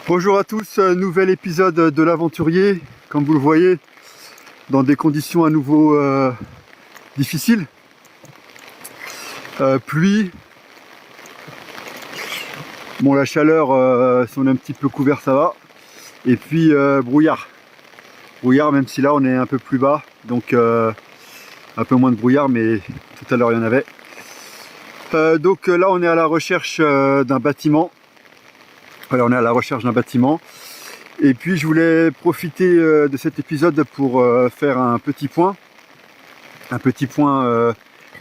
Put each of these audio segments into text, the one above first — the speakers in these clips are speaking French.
Bonjour à tous, nouvel épisode de l'aventurier, comme vous le voyez, dans des conditions à nouveau difficiles. Pluie, bon la chaleur, si on est un petit peu couvert ça va, et puis brouillard, même si là on est un peu plus bas, donc un peu moins de brouillard, mais tout à l'heure il y en avait. Donc là on est à la recherche d'un bâtiment. Voilà, on est à la recherche d'un bâtiment. Et puis je voulais profiter de cet épisode pour faire un petit point.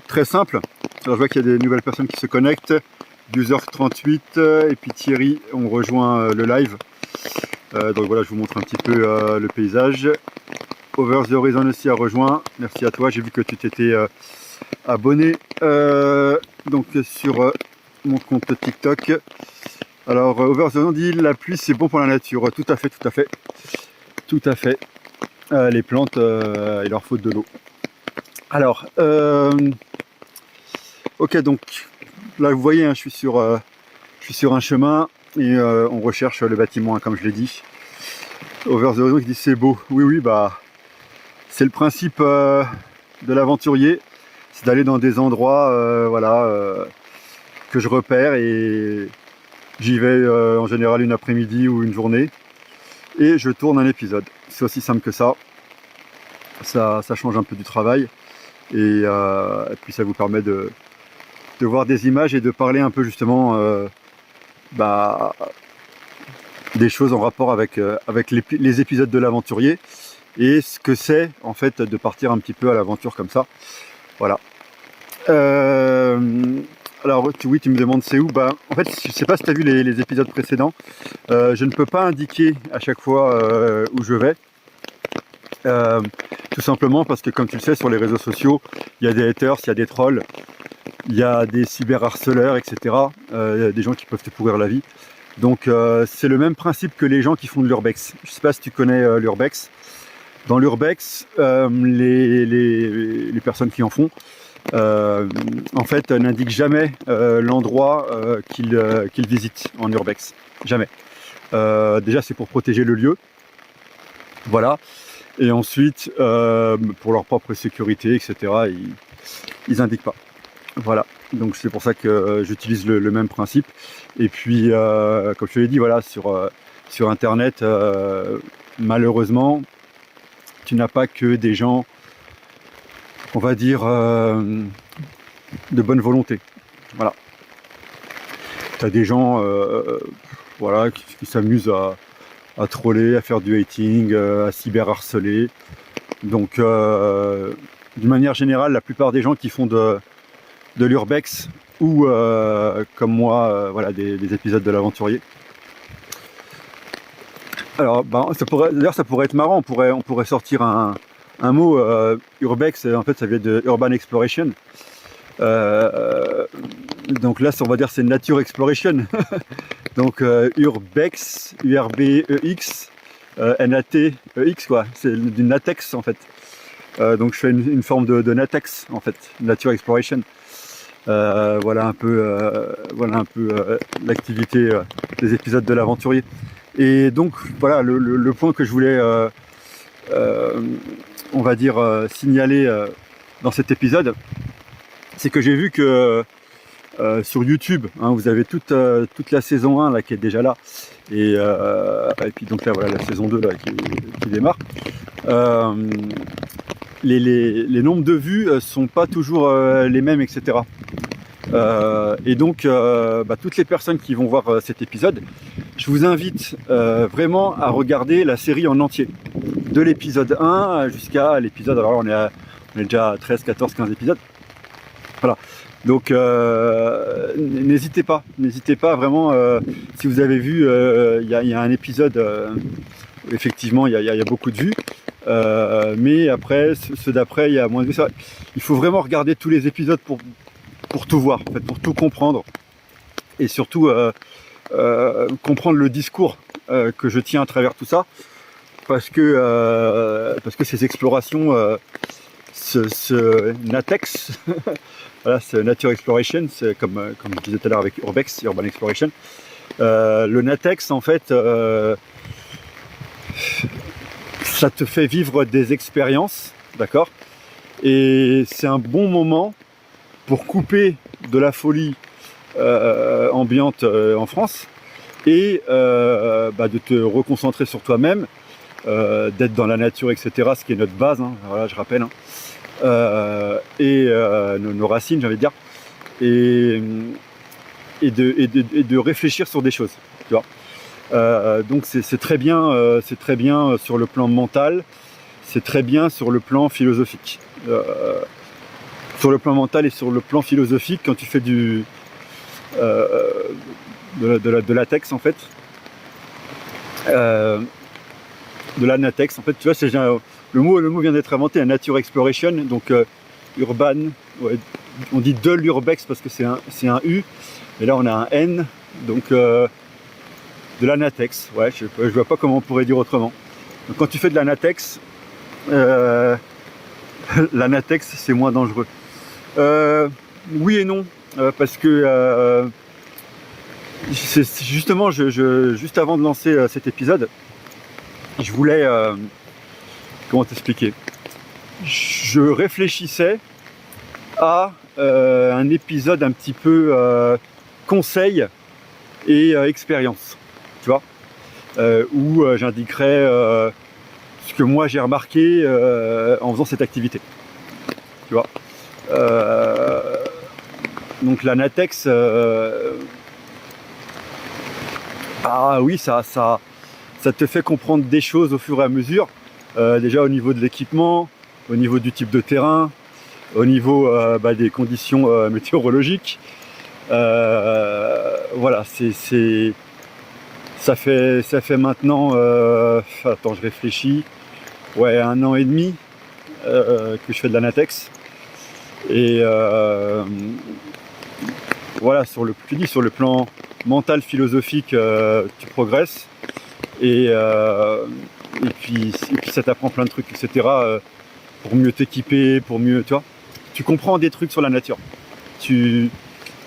Très simple. Alors, je vois qu'il y a des nouvelles personnes qui se connectent. User38 et puis Thierry ont rejoint le live. Donc voilà, je vous montre un petit peu le paysage. Over the Horizon aussi a rejoint. Merci à toi, j'ai vu que tu t'étais abonné donc sur mon compte TikTok. Alors, Over the Horizon dit la pluie c'est bon pour la nature. Tout à fait. Les plantes, il leur faut de l'eau. Alors, ok, donc là vous voyez, hein, je suis sur un chemin et on recherche le bâtiment, hein, comme je l'ai dit. Over the Horizon qui dit c'est beau. Oui, bah c'est le principe de l'aventurier, c'est d'aller dans des endroits, que je repère et j'y vais en général une après-midi ou une journée et je tourne un épisode. C'est aussi simple que ça. Ça change un peu du travail et puis ça vous permet de voir des images et de parler un peu justement des choses en rapport avec les épisodes de l'aventurier et ce que c'est en fait de partir un petit peu à l'aventure comme ça. Voilà. Alors oui, tu me demandes c'est où. Bah, en fait, je sais pas si tu as vu les épisodes précédents. Je ne peux pas indiquer à chaque fois où je vais. Tout simplement parce que, comme tu le sais, sur les réseaux sociaux, il y a des haters, il y a des trolls, il y a des cyberharceleurs, etc. Il y a des gens qui peuvent te pourrir la vie. Donc c'est le même principe que les gens qui font de l'urbex. Je sais pas si tu connais l'urbex. Dans l'urbex, les personnes qui en font, en fait, n'indiquent jamais l'endroit qu'ils visitent en urbex. Jamais. Déjà, c'est pour protéger le lieu. Voilà. Et ensuite, pour leur propre sécurité, etc., ils indiquent pas. Voilà. Donc c'est pour ça que j'utilise le même principe. Et puis, comme je te l'ai dit, voilà, sur Internet, malheureusement, tu n'as pas que des gens, on va dire, de bonne volonté. Voilà. Tu as des gens voilà, qui s'amusent à troller, à faire du hating, à cyberharceler. Donc, d'une manière générale, la plupart des gens qui font de l'urbex ou, comme moi, voilà, des épisodes de l'aventurier. Alors, d'ailleurs, ça pourrait être marrant. On pourrait sortir un mot urbex. En fait, ça vient de urban exploration. Donc là, on va dire c'est nature exploration. Donc urbex, URBEX, NATEX quoi. C'est du natex en fait. Donc je fais une forme de natex en fait, nature exploration. Voilà un peu l'activité des épisodes de l'aventurier. Et donc voilà le point que je voulais, on va dire, signaler dans cet épisode, c'est que j'ai vu que sur YouTube, hein, vous avez toute la saison 1 là, qui est déjà là, et puis donc là voilà la saison 2 là, qui démarre. Les nombres de vues sont pas toujours les mêmes, etc. Et donc toutes les personnes qui vont voir cet épisode, je vous invite vraiment à regarder la série en entier, de l'épisode 1 jusqu'à l'épisode, alors on est déjà à 13, 14, 15 épisodes. Voilà. Donc n'hésitez pas vraiment, si vous avez vu, il y a un épisode, effectivement il y a beaucoup de vues, mais après, ceux d'après, il y a moins de vues. Il faut vraiment regarder tous les épisodes pour tout voir, en fait, pour tout comprendre, et surtout comprendre le discours que je tiens à travers tout ça, parce que ces explorations, ce natex, voilà, c'est Nature Exploration, c'est comme je disais tout à l'heure avec Urbex, Urban Exploration, Le Natex, en fait, ça te fait vivre des expériences, d'accord? Et c'est un bon moment pour couper de la folie ambiante en France et de te reconcentrer sur toi-même, d'être dans la nature, etc. Ce qui est notre base, hein, voilà, je rappelle, hein. Nos racines, j'ai envie de dire, et de réfléchir sur des choses, tu vois. Donc c'est très bien sur le plan mental, c'est très bien sur le plan philosophique. Sur le plan mental et sur le plan philosophique, quand tu fais de latex en fait, de l'anatex en fait, tu vois, le mot vient d'être inventé, la nature exploration, donc urban, ouais, on dit de l'urbex parce que c'est un U, mais là on a un N, donc de l'anatex, ouais, je vois pas comment on pourrait dire autrement. Donc quand tu fais de l'anatex, l'anatex c'est moins dangereux. Oui et non, parce que justement, juste avant de lancer cet épisode, je voulais, comment t'expliquer, je réfléchissais à un épisode un petit peu conseil et expérience, tu vois, où j'indiquerais ce que moi j'ai remarqué en faisant cette activité, tu vois. Donc la Natex, oui, ça te fait comprendre des choses au fur et à mesure, déjà au niveau de l'équipement, au niveau du type de terrain, au niveau des conditions météorologiques. Voilà, ça fait maintenant, attends, je réfléchis, ouais, 1 an et demi que je fais de la Natex. Et voilà, sur le plan mental, philosophique, tu progresses. Et puis ça t'apprend plein de trucs, etc. Pour mieux t'équiper, pour mieux, tu vois. Tu comprends des trucs sur la nature.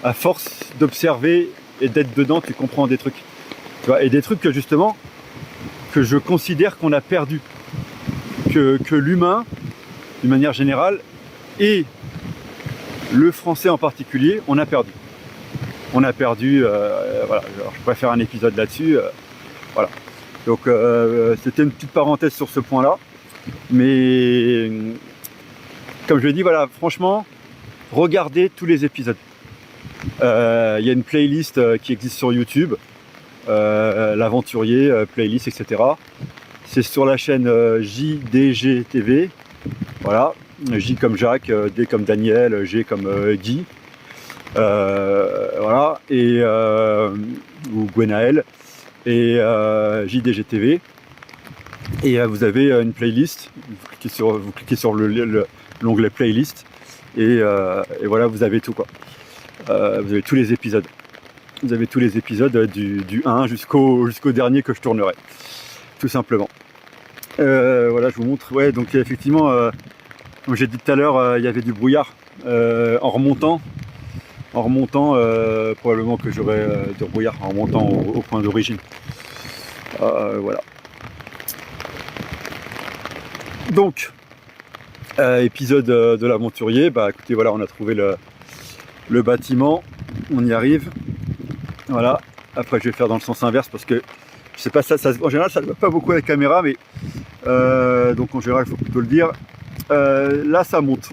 À force d'observer et d'être dedans, tu comprends des trucs. Tu vois, et des trucs que justement, que je considère qu'on a perdu. Que l'humain, d'une manière générale, et le français en particulier, on a perdu. On a perdu, voilà, alors je pourrais faire un épisode là-dessus, voilà. Donc c'était une petite parenthèse sur ce point-là, mais comme je l'ai dit, voilà, franchement, regardez tous les épisodes. Il y a une playlist qui existe sur YouTube, l'aventurier, playlist, etc. C'est sur la chaîne JDG TV, voilà, J comme Jacques, D comme Daniel, G comme Guy. Voilà, et ou Gwenaël, et JDGTV, et vous avez une playlist, vous cliquez sur l'onglet playlist, et voilà, vous avez tout, quoi. Vous avez tous les épisodes, du 1 jusqu'au dernier que je tournerai, tout simplement. Voilà, je vous montre, ouais, donc effectivement, comme j'ai dit tout à l'heure, il y avait du brouillard en remontant, probablement que j'aurai du brouillard en remontant au point d'origine. Voilà. Donc, épisode de l'aventurier, écoutez, voilà, on a trouvé le bâtiment, on y arrive. Voilà, après je vais faire dans le sens inverse parce que je sais pas, en général ça ne va pas beaucoup à la caméra, mais donc en général il faut plutôt le dire. Là ça monte,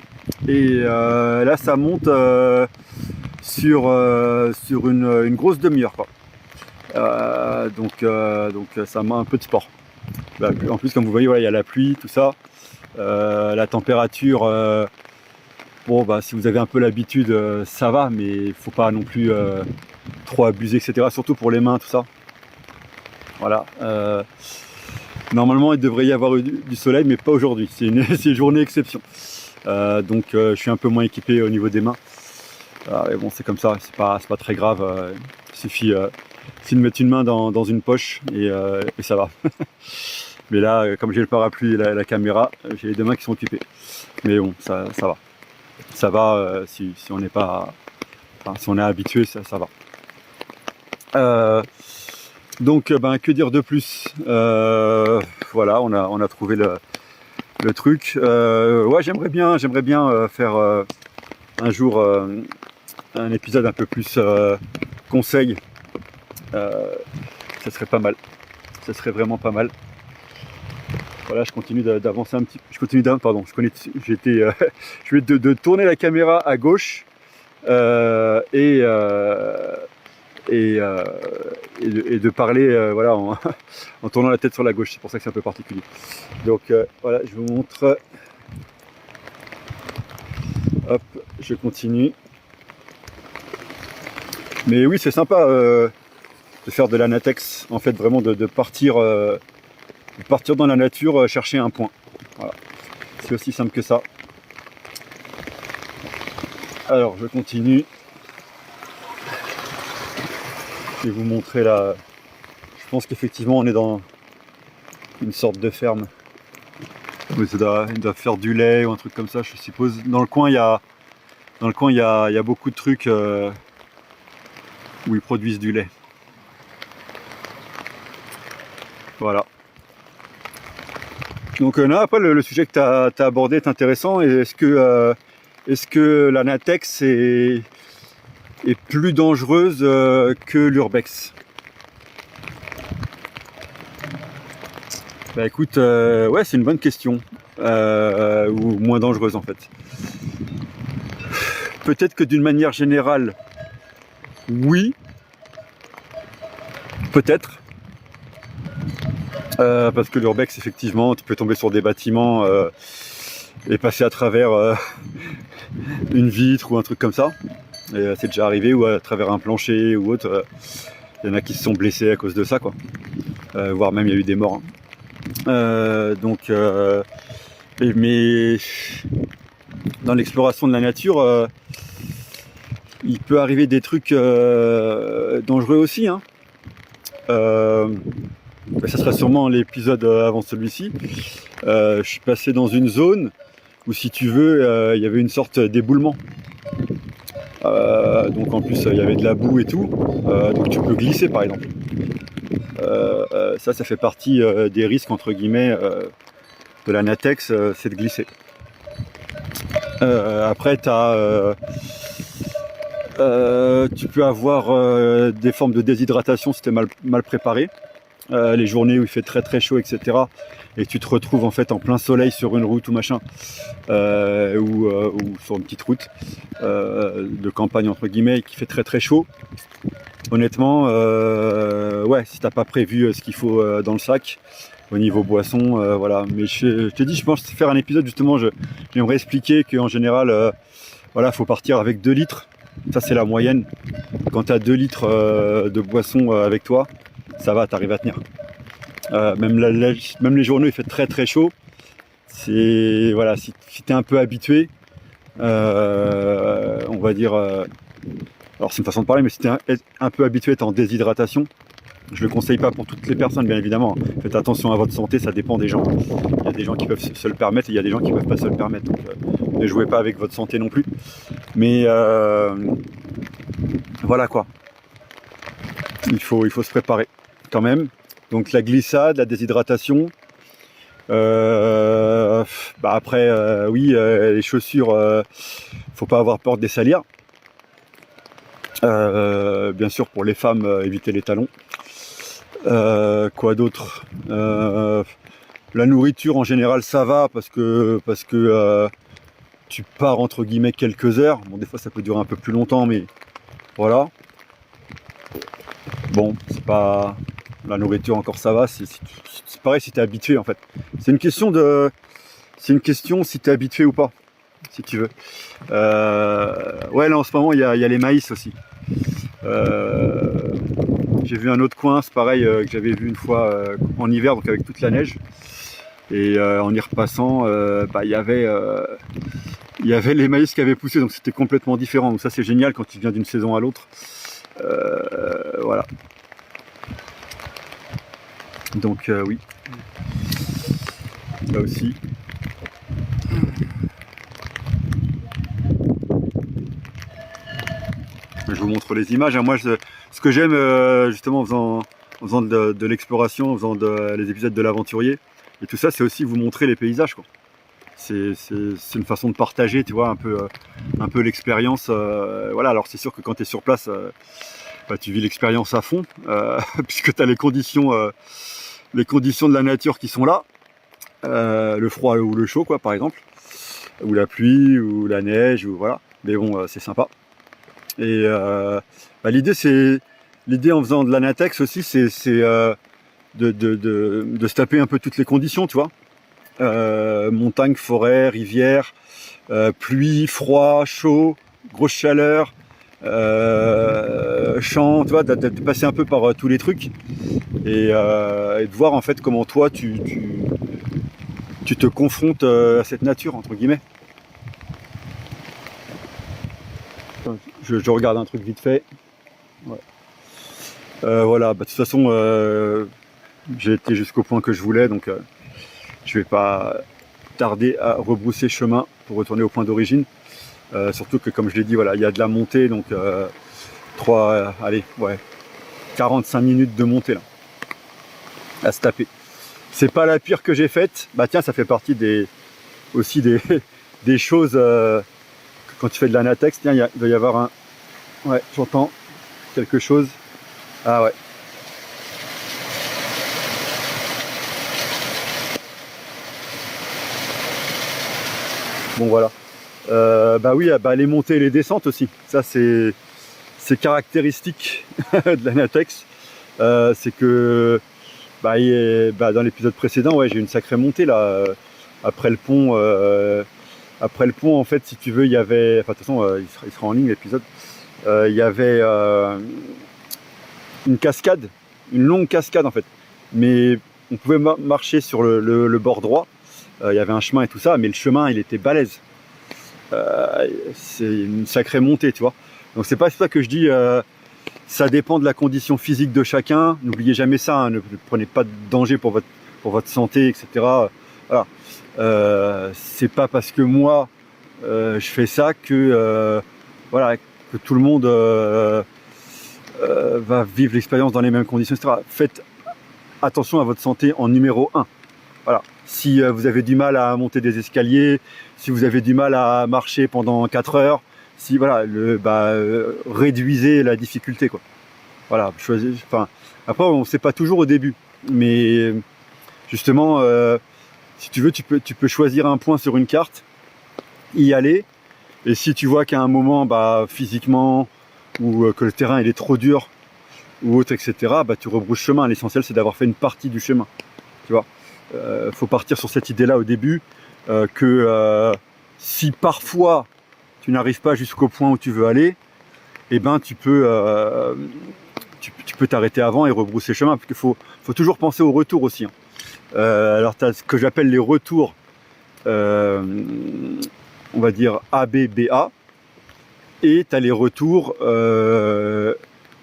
et là ça monte sur une grosse demi-heure, quoi. Donc ça m'a un peu de sport. En plus, comme vous voyez, voilà, il y a la pluie, tout ça. La température, bon, si vous avez un peu l'habitude, ça va, mais il faut pas non plus trop abuser, etc. Surtout pour les mains, tout ça. Voilà. Normalement, il devrait y avoir du soleil, mais pas aujourd'hui. C'est une journée exception. Donc, je suis un peu moins équipé au niveau des mains. Mais bon, c'est comme ça, c'est pas très grave. Il suffit de mettre une main dans une poche et ça va. Mais là, comme j'ai le parapluie et la caméra, j'ai les 2 mains qui sont occupées. Mais bon, ça va. Ça va si on n'est pas, si on est habitué, ça va. Donc que dire de plus, voilà, on a trouvé le truc. Ouais, j'aimerais bien faire un jour un épisode un peu plus conseil. Ça serait pas mal, ça serait vraiment pas mal. Voilà, je continue d'avancer un petit peu. Je vais de tourner la caméra à gauche et de parler voilà, en tournant la tête sur la gauche. C'est pour ça que c'est un peu particulier. Donc voilà, je vous montre. Hop, je continue. Mais oui, c'est sympa de faire de l'anatex, en fait, vraiment de partir dans la nature, chercher un point. Voilà. C'est aussi simple que ça. Alors, je continue. Je vais vous montrer là. Je pense qu'effectivement, on est dans une sorte de ferme. Il doit faire du lait ou un truc comme ça, je suppose. Dans le coin, il y a beaucoup de trucs où ils produisent du lait. Voilà. Donc non, après le sujet que tu as abordé est intéressant. Est-ce que l'anatex est plus dangereuse que l'urbex? Bah écoute, ouais, c'est une bonne question. Ou moins dangereuse en fait. Peut-être que d'une manière générale, oui. Peut-être. Parce que l'urbex, effectivement, tu peux tomber sur des bâtiments et passer à travers une vitre ou un truc comme ça. Et c'est déjà arrivé, ou à travers un plancher ou autre. Il y en a qui se sont blessés à cause de ça, quoi. Voire même il y a eu des morts. Mais dans l'exploration de la nature, il peut arriver des trucs dangereux aussi. Hein. Ça sera sûrement l'épisode avant celui-ci. Je suis passé dans une zone où, si tu veux, il y avait une sorte d'éboulement. Donc en plus, il y avait de la boue et tout. Donc tu peux glisser, par exemple. Ça fait partie des risques, entre guillemets, de l'anatex, c'est de glisser. Après, tu peux avoir des formes de déshydratation si tu es mal préparé. Les journées où il fait très très chaud, etc. Et tu te retrouves en fait en plein soleil sur une route ou machin, ou sur une petite route de campagne, entre guillemets, qui fait très très chaud. Honnêtement, ouais, si t'as pas prévu ce qu'il faut dans le sac au niveau boisson, voilà. Mais je te dis, je pense faire un épisode justement, j'aimerais expliquer qu'en général, voilà, faut partir avec 2 litres. Ça c'est la moyenne. Quand tu as 2 litres de boisson avec toi, ça va, t'arrives à tenir. Même les journées, il fait très très chaud. C'est voilà, si t'es un peu habitué, on va dire. Alors c'est une façon de parler, mais si t'es un peu habitué, t'es en déshydratation. Je le conseille pas pour toutes les personnes, bien évidemment. Faites attention à votre santé, ça dépend des gens. Il y a des gens qui peuvent se le permettre et il y a des gens qui peuvent pas se le permettre. Donc ne jouez pas avec votre santé non plus. Mais voilà quoi. Il faut se préparer quand même. Donc la glissade, la déshydratation. Après, oui, les chaussures, faut pas avoir peur de les salir. Bien sûr, pour les femmes, éviter les talons. Quoi d'autre? La nourriture en général, ça va parce que tu pars entre guillemets quelques heures. Bon, des fois ça peut durer un peu plus longtemps, mais voilà. Bon, c'est pas la nourriture, encore ça va. C'est pareil si t'es habitué en fait. C'est une question si t'es habitué ou pas, si tu veux. Ouais, là en ce moment il y a les maïs aussi. J'ai vu un autre coin, c'est pareil, que j'avais vu une fois en hiver, donc avec toute la neige. Et en y repassant, il y avait les maïs qui avaient poussé, donc c'était complètement différent. Donc ça c'est génial quand tu viens d'une saison à l'autre. Voilà. Donc oui. Là aussi. Je vous montre les images. Moi, ce que j'aime justement en faisant de l'exploration, en faisant les épisodes de l'aventurier et tout ça, c'est aussi vous montrer les paysages, quoi. C'est une façon de partager, tu vois, un peu l'expérience. Voilà, alors c'est sûr que quand tu es sur place, bah, tu vis l'expérience à fond, puisque tu as les conditions de la nature qui sont là, le froid ou le chaud, quoi, par exemple, ou la pluie, ou la neige, ou voilà. Mais bon, c'est sympa. Et bah, l'idée en faisant de l'anatex aussi, c'est de se taper un peu toutes les conditions, tu vois. Montagne, forêt, rivière, pluie, froid, chaud, grosse chaleur, champ, tu vois, de passer un peu par tous les trucs et de voir en fait comment toi tu te confrontes à cette nature, entre guillemets. Je regarde un truc vite fait. Ouais. Voilà, bah, de toute façon, j'ai été jusqu'au point que je voulais, donc je vais pas tarder à rebrousser chemin pour retourner au point d'origine. Surtout que, comme je l'ai dit, voilà, il y a de la montée, donc 45 minutes de montée là, à se taper. C'est pas la pire que j'ai faite. Bah tiens, ça fait partie aussi des choses quand tu fais de l'anatex. Tiens, il doit y avoir un... Ouais, j'entends quelque chose. Ah ouais. Bon voilà. Bah oui, bah, les montées et les descentes aussi. Ça c'est caractéristique de l'anatex. C'est que bah, dans l'épisode précédent, ouais, j'ai eu une sacrée montée là. Après le pont, en fait, si tu veux, il y avait. Enfin, de toute façon, il sera en ligne l'épisode. Il y avait une cascade, une longue cascade en fait. Mais on pouvait marcher sur le bord droit. Il y avait un chemin et tout ça, mais le chemin il était balèze. C'est une sacrée montée, tu vois. Donc c'est pas ça que je dis, ça dépend de la condition physique de chacun. N'oubliez jamais ça, hein, ne prenez pas de danger pour votre santé, etc. Voilà. C'est pas parce que moi je fais ça que voilà, que tout le monde va vivre l'expérience dans les mêmes conditions, etc. Faites attention à votre santé en numéro 1. Voilà. Si vous avez du mal à monter des escaliers, si vous avez du mal à marcher pendant 4 heures, si voilà, réduisez la difficulté, quoi. Voilà, enfin, après on ne sait pas toujours au début, mais justement, si tu veux, tu peux choisir un point sur une carte, y aller, et si tu vois qu'à un moment, bah, physiquement, ou que le terrain il est trop dur, ou autre, etc., bah, tu rebrousses chemin. L'essentiel c'est d'avoir fait une partie du chemin, tu vois. Faut partir sur cette idée-là au début, que si parfois tu n'arrives pas jusqu'au point où tu veux aller, eh ben tu peux t'arrêter avant et rebrousser chemin, parce qu'il faut toujours penser au retour aussi, hein. Alors tu as ce que j'appelle les retours, on va dire A, B, B, A, et tu as les retours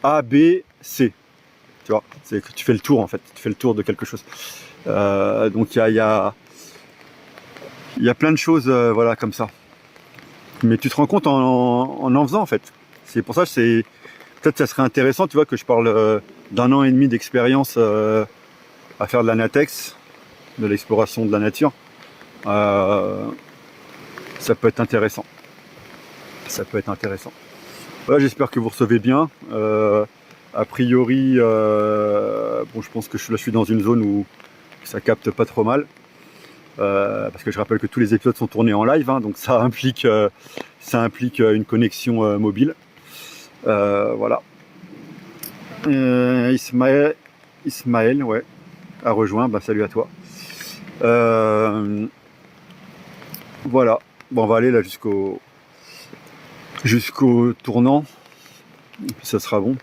A, B, C. Tu vois, c'est que tu fais le tour en fait, tu fais le tour de quelque chose. Donc il y a plein de choses, voilà, comme ça. Mais tu te rends compte en faisant en fait. C'est pour ça que peut-être ça serait intéressant, tu vois, que je parle d'1 an et demi d'expérience à faire de l'anatex, de l'exploration de la nature. Ça peut être intéressant. Ça peut être intéressant. Voilà, j'espère que vous recevez bien. A priori, bon, je pense que je suis dans une zone où ça capte pas trop mal. Parce que je rappelle que tous les épisodes sont tournés en live, hein, donc ça implique une connexion mobile. Voilà. Ismaël, ouais, a rejoint. Bah, salut à toi. Voilà. Bon, on va aller là jusqu'au tournant. Et puis ça sera bon.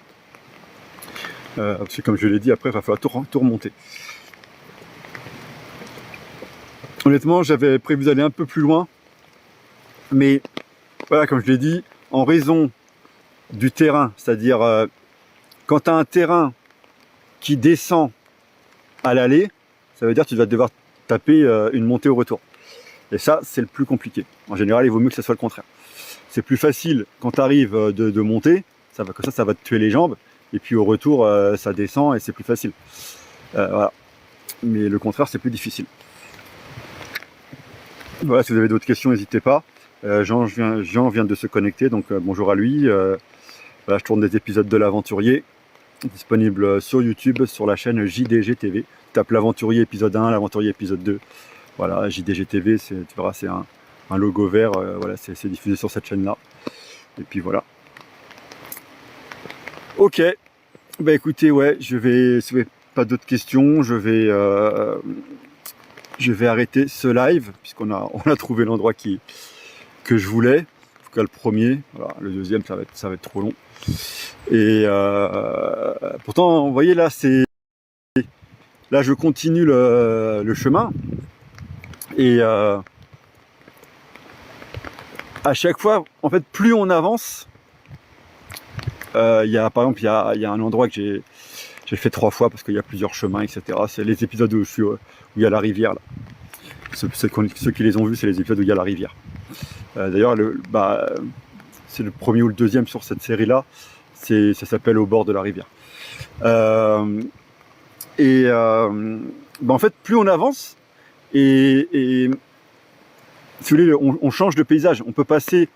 Parce que comme je l'ai dit, après il va falloir tout remonter. Honnêtement, j'avais prévu d'aller un peu plus loin, mais voilà, comme je l'ai dit, en raison du terrain, c'est-à-dire quand tu as un terrain qui descend à l'aller, ça veut dire que tu vas devoir taper une montée au retour. Et ça, c'est le plus compliqué. En général, il vaut mieux que ce soit le contraire. C'est plus facile quand tu arrives de monter, ça va te tuer les jambes, et puis au retour, ça descend et c'est plus facile. Voilà. Mais le contraire, c'est plus difficile. Voilà, si vous avez d'autres questions, n'hésitez pas. Jean vient de se connecter, donc bonjour à lui. Voilà, je tourne des épisodes de l'Aventurier, disponibles sur YouTube, sur la chaîne JDG TV. Tape l'Aventurier épisode 1, l'Aventurier épisode 2. Voilà, JDG TV, tu verras, c'est un logo vert. Voilà, c'est diffusé sur cette chaîne-là. Et puis voilà. Ok. Bah écoutez, ouais, si vous n'avez pas d'autres questions, je vais arrêter ce live, puisqu'on a trouvé l'endroit que je voulais. En tout cas, le premier. Voilà, le deuxième, ça va être trop long. Et pourtant, vous voyez, là, je continue le chemin. Et à chaque fois, en fait, plus on avance, par exemple, il y a un endroit que j'ai fait 3 fois parce qu'il y a plusieurs chemins, etc. C'est les épisodes où il y a la rivière. Là. Ceux qui les ont vus, c'est les épisodes où il y a la rivière. D'ailleurs, c'est le premier ou le deuxième sur cette série-là. Ça s'appelle Au bord de la rivière. En fait, plus on avance, et si vous voulez, on change de paysage. On peut passer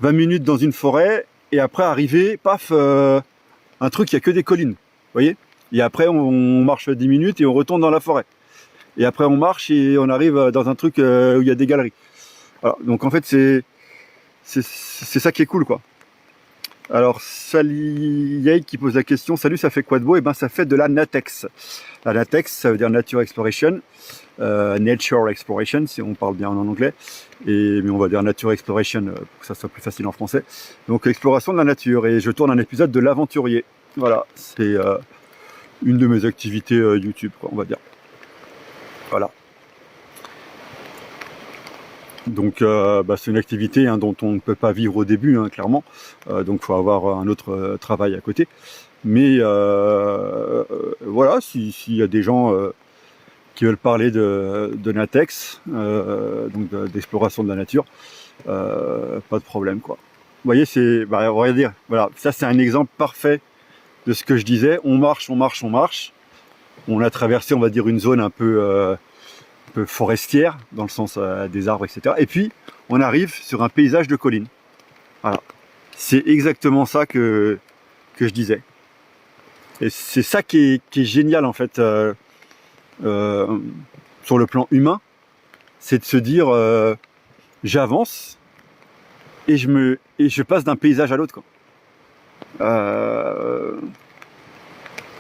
20 minutes dans une forêt et après arriver, paf, un truc, il n'y a que des collines. Vous voyez? Et après, on marche 10 minutes et on retourne dans la forêt. Et après, on marche et on arrive dans un truc où il y a des galeries. Voilà. Donc en fait, c'est ça qui est cool, quoi. Alors, Sally qui pose la question, salut, ça fait quoi de beau? Eh ben, ça fait de la NATEX. La NATEX, ça veut dire Nature Exploration, Nature Exploration, si on parle bien en anglais, mais on va dire Nature Exploration pour que ça soit plus facile en français. Donc, exploration de la nature, et je tourne un épisode de l'Aventurier. Voilà, c'est une de mes activités YouTube, quoi, on va dire. Voilà. Donc c'est une activité dont on ne peut pas vivre au début, clairement. Donc il faut avoir un autre travail à côté. Mais voilà, s'il y a des gens qui veulent parler de Natex, donc d'exploration de la nature, pas de problème, quoi. Vous voyez, regardez, voilà, ça c'est un exemple parfait de ce que je disais. On marche, on marche, on marche. On a traversé, on va dire, une zone un peu forestière, dans le sens des arbres, etc. Et puis, on arrive sur un paysage de collines. Voilà. C'est exactement ça que je disais. Et c'est ça qui est génial, en fait, sur le plan humain. C'est de se dire, j'avance et je passe d'un paysage à l'autre, quoi.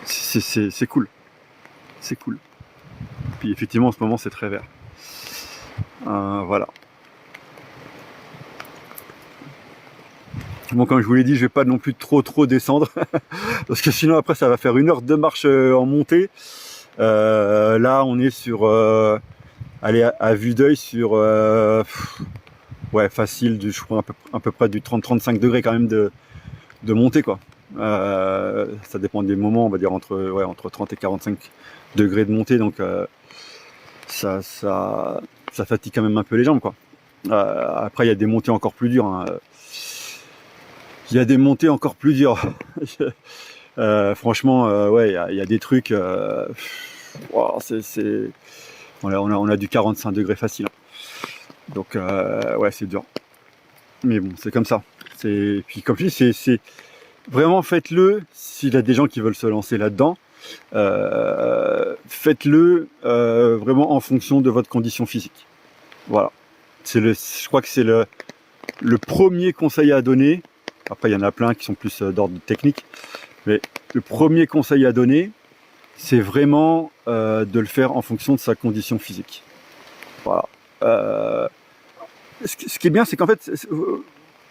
C'est cool. C'est cool. Puis effectivement, en ce moment, c'est très vert. Voilà. Bon, comme je vous l'ai dit, je vais pas non plus trop descendre, parce que sinon après, ça va faire 1 heure de marche en montée. Là, on est sur, allez, à vue d'œil sur, ouais, facile, je crois à peu près du 30-35 degrés quand même de montée, quoi. Ça dépend des moments, on va dire entre 30 et 45 degrés de montée, donc ça fatigue quand même un peu les jambes, quoi. Après, il y a des montées encore plus dures. Il y a des montées encore plus dures. Franchement, ouais, il y a des trucs. Wow, on a du 45 degrés facile. Donc, ouais, c'est dur. Mais bon, c'est comme ça. Puis, comme je dis, c'est vraiment, faites-le. S'il y a des gens qui veulent se lancer là-dedans, faites-le vraiment en fonction de votre condition physique. Voilà. Je crois que c'est le premier conseil à donner. Après, il y en a plein qui sont plus d'ordre technique. Mais le premier conseil à donner, c'est vraiment de le faire en fonction de sa condition physique. Voilà. Ce qui est bien, c'est qu'en fait,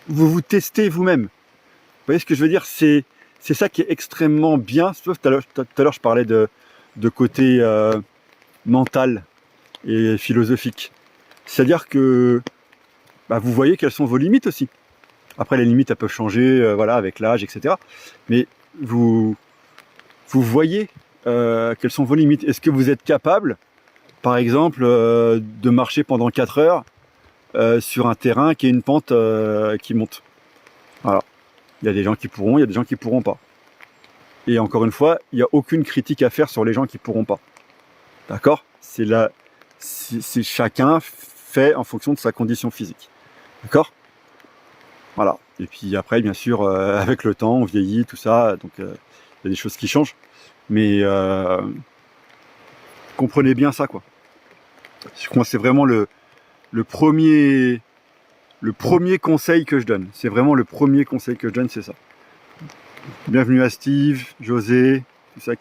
vous testez vous-même. Vous voyez ce que je veux dire? C'est ça qui est extrêmement bien. Tout à l'heure, je parlais de côté mental et philosophique. C'est-à-dire que vous voyez quelles sont vos limites aussi. Après, les limites, elles peuvent changer, voilà, avec l'âge, etc. Mais vous voyez quelles sont vos limites. Est-ce que vous êtes capable, par exemple, de marcher pendant 4 heures sur un terrain qui est une pente qui monte? Voilà. Il y a des gens qui pourront, il y a des gens qui pourront pas. Et encore une fois, il n'y a aucune critique à faire sur les gens qui pourront pas. D'accord ? C'est chacun fait en fonction de sa condition physique. D'accord ? Voilà. Et puis après, bien sûr, avec le temps, on vieillit, tout ça, donc il y a des choses qui changent. Mais comprenez bien ça, quoi. Je crois que c'est vraiment le premier conseil que je donne. C'est vraiment le premier conseil que je donne, c'est ça. Bienvenue à Steve, José, tout ça,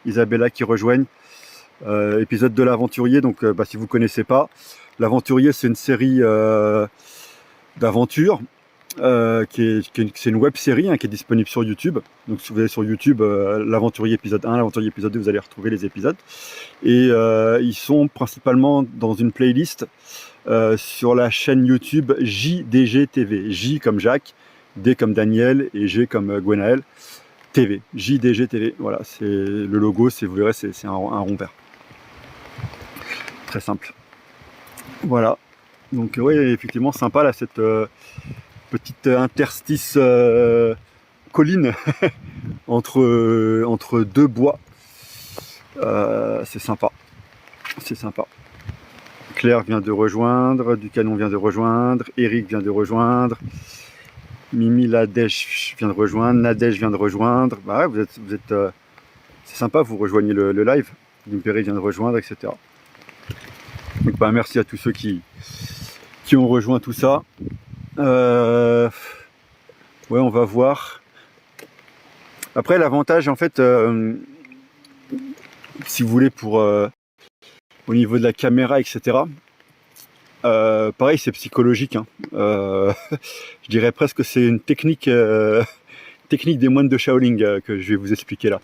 Isabella qui rejoignent. Épisode de l'Aventurier, donc si vous connaissez pas, l'Aventurier c'est une série d'aventures, c'est une web série qui est disponible sur YouTube. Donc si vous allez sur YouTube, l'Aventurier épisode 1, l'Aventurier épisode 2, vous allez retrouver les épisodes. Et ils sont principalement dans une playlist sur la chaîne YouTube JDG TV. J comme Jacques, D comme Daniel et G comme Gwenaël. TV, JDG TV. Voilà, c'est le logo, vous verrez, c'est un rond vert. Très simple. Voilà. Donc oui, effectivement, sympa là, cette petite interstice colline entre deux bois. C'est sympa. C'est sympa. Claire vient de rejoindre, Ducanon vient de rejoindre, Eric vient de rejoindre, Mimi Ladèche vient de rejoindre, Nadège vient de rejoindre. Bah ouais, vous êtes c'est sympa, vous rejoignez le live. Dumpéry vient de rejoindre, etc. Donc merci à tous ceux qui ont rejoint tout ça. Ouais, on va voir. Après, l'avantage, en fait, si vous voulez, pour au niveau de la caméra, etc. Pareil, c'est psychologique. Je dirais presque que c'est une technique des moines de Shaolin que je vais vous expliquer là.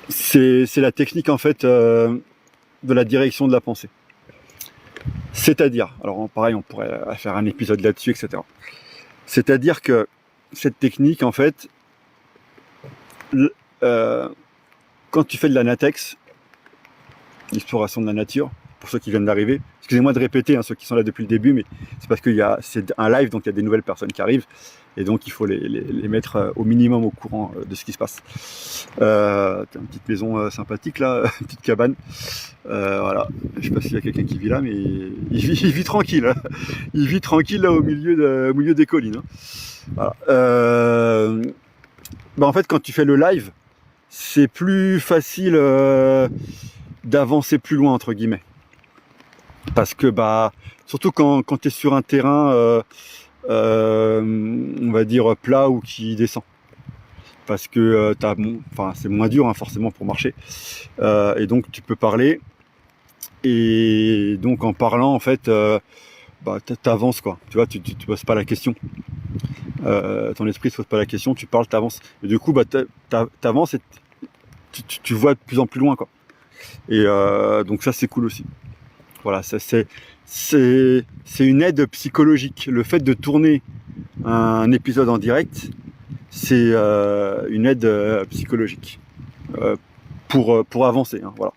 C'est la technique en fait de la direction de la pensée. C'est-à-dire, alors pareil, on pourrait faire un épisode là-dessus, etc. C'est-à-dire que cette technique, en fait, quand tu fais de la natex, l'exploration de la nature, pour ceux qui viennent d'arriver, excusez-moi de répéter, ceux qui sont là depuis le début, mais c'est parce que c'est un live, donc il y a des nouvelles personnes qui arrivent, et donc il faut les mettre au minimum au courant de ce qui se passe. T'as une petite maison sympathique là, une petite cabane, voilà, je sais pas s'il y a quelqu'un qui vit là, mais il vit tranquille, hein. Il vit tranquille là au milieu des collines. Voilà. En fait, quand tu fais le live, c'est plus facile d'avancer plus loin, entre guillemets. Parce que surtout quand tu es sur un terrain on va dire plat ou qui descend. Parce que c'est moins dur forcément pour marcher. Et donc tu peux parler. Et donc en parlant, en fait, t'avances quoi. Tu vois, tu poses pas la question. Ton esprit se pose pas la question, tu parles, t'avances. Et du coup, t'avances et tu vois de plus en plus loin quoi. Et donc ça c'est cool aussi. Voilà, ça c'est une aide psychologique. Le fait de tourner un épisode en direct, c'est une aide psychologique pour avancer. Voilà.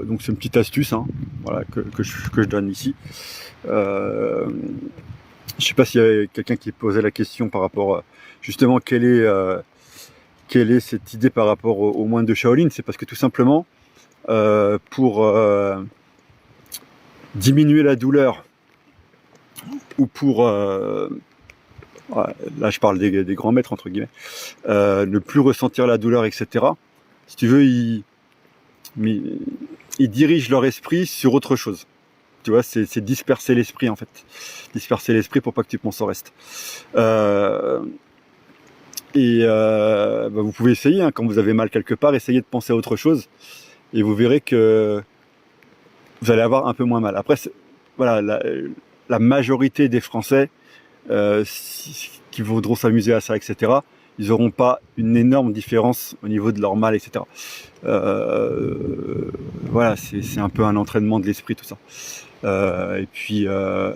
Donc c'est une petite astuce, voilà, que je donne ici. Je sais pas s'il y avait quelqu'un qui posait la question par rapport justement quelle est cette idée par rapport aux moines de Shaolin. C'est parce que tout simplement pour diminuer la douleur ou pour là je parle des grands maîtres entre guillemets, ne plus ressentir la douleur, etc. Si tu veux, ils dirigent leur esprit sur autre chose. Tu vois, c'est disperser l'esprit en fait. Disperser l'esprit pour pas que tu penses au reste. Vous pouvez essayer, quand vous avez mal quelque part, essayez de penser à autre chose. Et vous verrez que vous allez avoir un peu moins mal. Après, voilà, la majorité des Français qui voudront s'amuser à ça, etc., ils n'auront pas une énorme différence au niveau de leur mal, etc. Voilà, c'est un peu un entraînement de l'esprit, tout ça. Et puis, je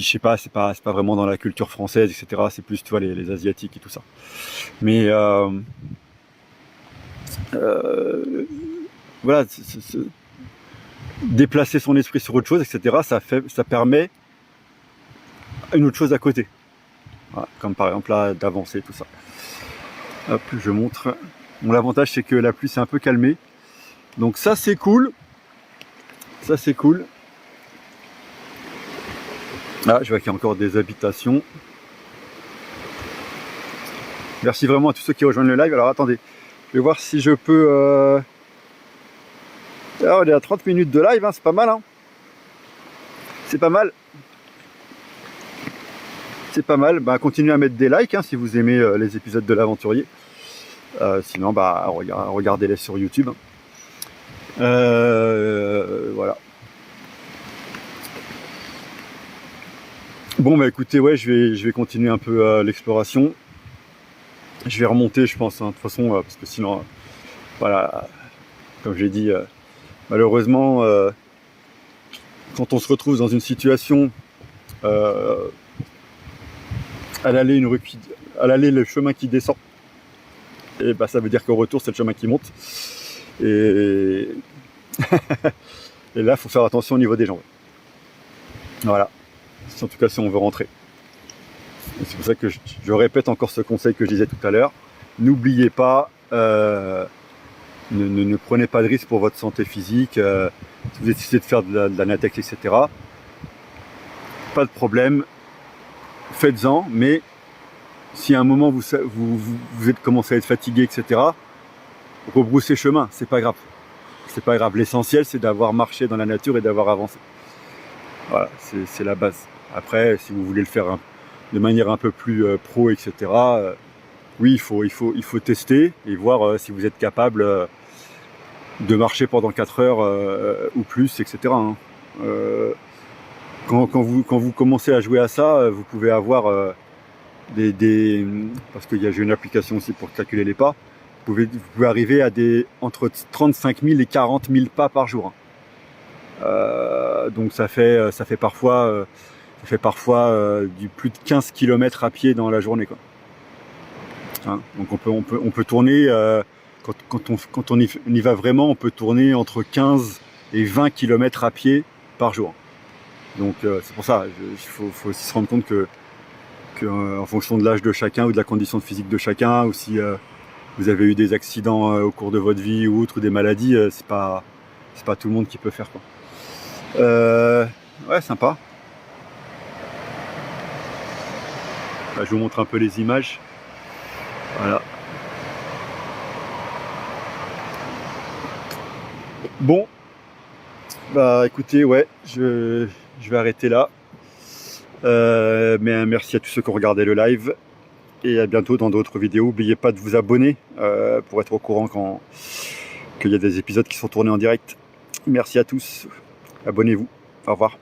sais pas, c'est pas vraiment dans la culture française, etc. C'est plus, tu vois, les Asiatiques et tout ça. Mais voilà, déplacer son esprit sur autre chose, etc. Ça permet une autre chose à côté. Voilà, comme par exemple là, d'avancer, tout ça. Hop, je montre. Bon, l'avantage, c'est que la pluie s'est un peu calmée. Donc ça, c'est cool. Ça, c'est cool. Ah, je vois qu'il y a encore des habitations. Merci vraiment à tous ceux qui rejoignent le live. Alors attendez, je vais voir si je peux... Alors, on est à 30 minutes de live, hein, c'est pas mal. Hein. C'est pas mal. C'est pas mal. Bah, continuez à mettre des likes hein, si vous aimez les épisodes de l'aventurier. Sinon, bah, regardez-les sur YouTube. Voilà. Bon, bah écoutez, ouais, je vais continuer un peu l'exploration. Je vais remonter, je pense, hein, de toute façon, parce que sinon, voilà, comme j'ai dit, malheureusement, quand on se retrouve dans une situation, à l'aller, le chemin qui descend, et bah, ça veut dire qu'au retour, c'est le chemin qui monte. Et, et là, il faut faire attention au niveau des jambes. Voilà. En tout cas, si on veut rentrer. C'est pour ça que je répète encore ce conseil que je disais tout à l'heure. N'oubliez pas, ne prenez pas de risque pour votre santé physique. Si vous décidez de faire de la natex, etc., pas de problème, faites-en. Mais si à un moment vous êtes commencé à être fatigué, etc., rebroussez chemin, c'est pas grave. C'est pas grave. L'essentiel, c'est d'avoir marché dans la nature et d'avoir avancé. Voilà, c'est la base. Après, si vous voulez le faire de manière un peu plus pro, etc., oui, il faut tester et voir si vous êtes capable de marcher pendant 4 heures ou plus, etc. Hein. Quand vous commencez à jouer à ça, vous pouvez avoir parce que j'ai une application aussi pour calculer les pas, vous pouvez arriver à entre 35 000 et 40 000 pas par jour. Donc ça fait parfois du plus de 15 km à pied dans la journée, quoi. Hein, donc on peut tourner, quand on y va vraiment, on peut tourner entre 15 et 20 km à pied par jour. Donc c'est pour ça, il faut aussi se rendre compte que en fonction de l'âge de chacun ou de la condition physique de chacun, ou si vous avez eu des accidents au cours de votre vie ou autre, ou des maladies, c'est pas tout le monde qui peut faire, quoi. Ouais, sympa. Là, je vous montre un peu les images. Voilà. Bon, bah écoutez, ouais, je vais arrêter là. Mais merci à tous ceux qui ont regardé le live. Et à bientôt dans d'autres vidéos. N'oubliez pas de vous abonner pour être au courant qu'il y a des épisodes qui sont tournés en direct. Merci à tous. Abonnez-vous. Au revoir.